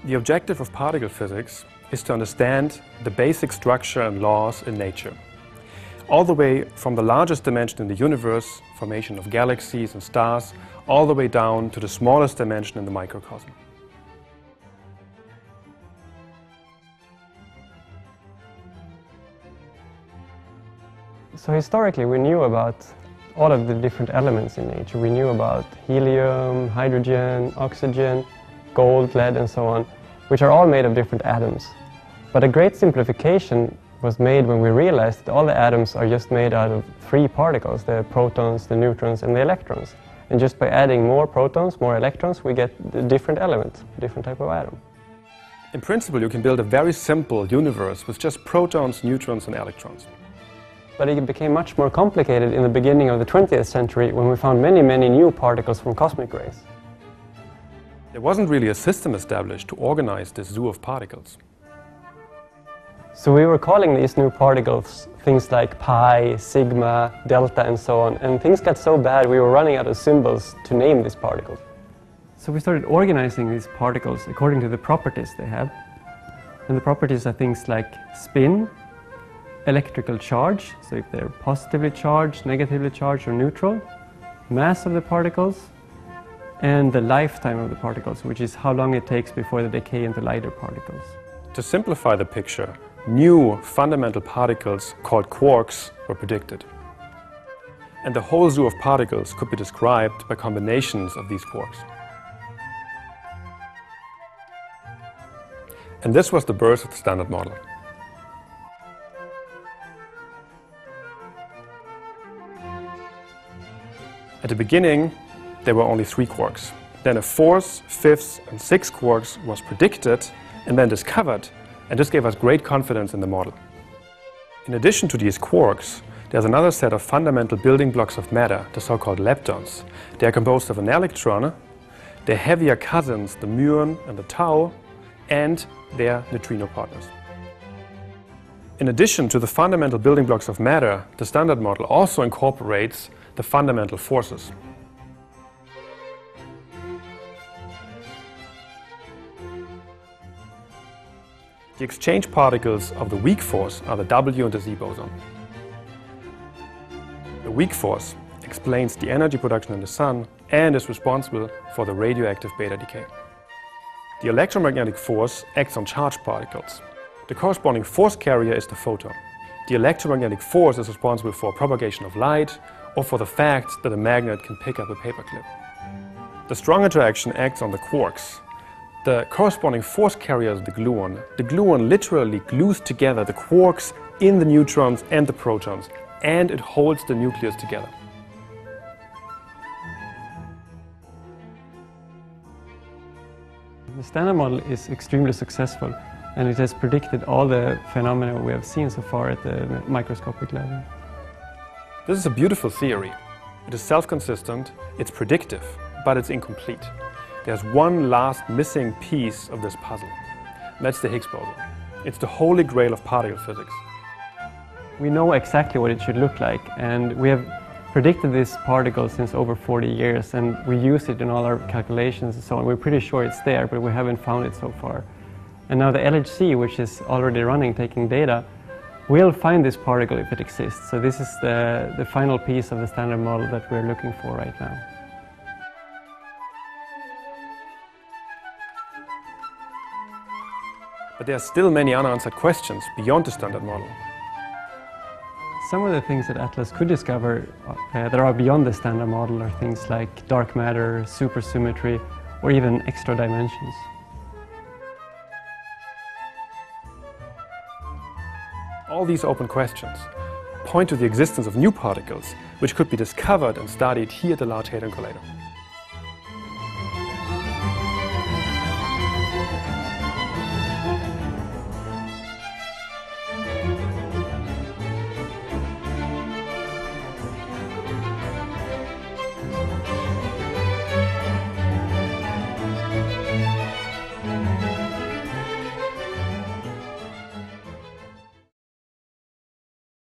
The objective of particle physics is to understand the basic structure and laws in nature, all the way from the largest dimension in the universe, formation of galaxies and stars, all the way down to the smallest dimension in the microcosm. So historically we knew about all of the different elements in nature. We knew about helium, hydrogen, oxygen, gold, lead and so on, which are all made of different atoms. But a great simplification was made when we realized that all the atoms are just made out of three particles, the protons, the neutrons and the electrons. And just by adding more protons, more electrons, we get a different element, different type of atom. In principle, you can build a very simple universe with just protons, neutrons and electrons. But it became much more complicated in the beginning of the 20th century when we found many, many new particles from cosmic rays. There wasn't really a system established to organize this zoo of particles. So we were calling these new particles things like pi, sigma, delta and so on, and things got so bad we were running out of symbols to name these particles. So we started organizing these particles according to the properties they have. And the properties are things like spin, electrical charge, so if they're positively charged, negatively charged or neutral, mass of the particles, and the lifetime of the particles, which is how long it takes before they decay into lighter particles. To simplify the picture, new fundamental particles called quarks were predicted. And the whole zoo of particles could be described by combinations of these quarks. And this was the birth of the Standard Model. At the beginning, there were only 3 quarks. Then a 4th, 5th and 6th quarks was predicted and then discovered, and this gave us great confidence in the model. In addition to these quarks, there's another set of fundamental building blocks of matter, the so-called leptons. They are composed of an electron, their heavier cousins, the muon and the tau, and their neutrino partners. In addition to the fundamental building blocks of matter, the Standard Model also incorporates the fundamental forces. The exchange particles of the weak force are the W and the Z boson. The weak force explains the energy production in the Sun and is responsible for the radioactive beta decay. The electromagnetic force acts on charged particles. The corresponding force carrier is the photon. The electromagnetic force is responsible for propagation of light or for the fact that a magnet can pick up a paperclip. The strong interaction acts on the quarks. The corresponding force carrier is the gluon. The gluon literally glues together the quarks in the neutrons and the protons, and it holds the nucleus together. The Standard Model is extremely successful, and it has predicted all the phenomena we have seen so far at the microscopic level. This is a beautiful theory. It is self-consistent, it's predictive, but it's incomplete. There's one last missing piece of this puzzle, and that's the Higgs boson. It's the holy grail of particle physics. We know exactly what it should look like, and we have predicted this particle since over 40 years, and we use it in all our calculations and so on. We're pretty sure it's there, but we haven't found it so far. And now the LHC, which is already running, taking data, will find this particle if it exists. So this is the final piece of the Standard Model that we're looking for right now. But there are still many unanswered questions beyond the Standard Model. Some of the things that Atlas could discover that are beyond the Standard Model are things like dark matter, supersymmetry, or even extra dimensions. All these open questions point to the existence of new particles which could be discovered and studied here at the Large Hadron Collider.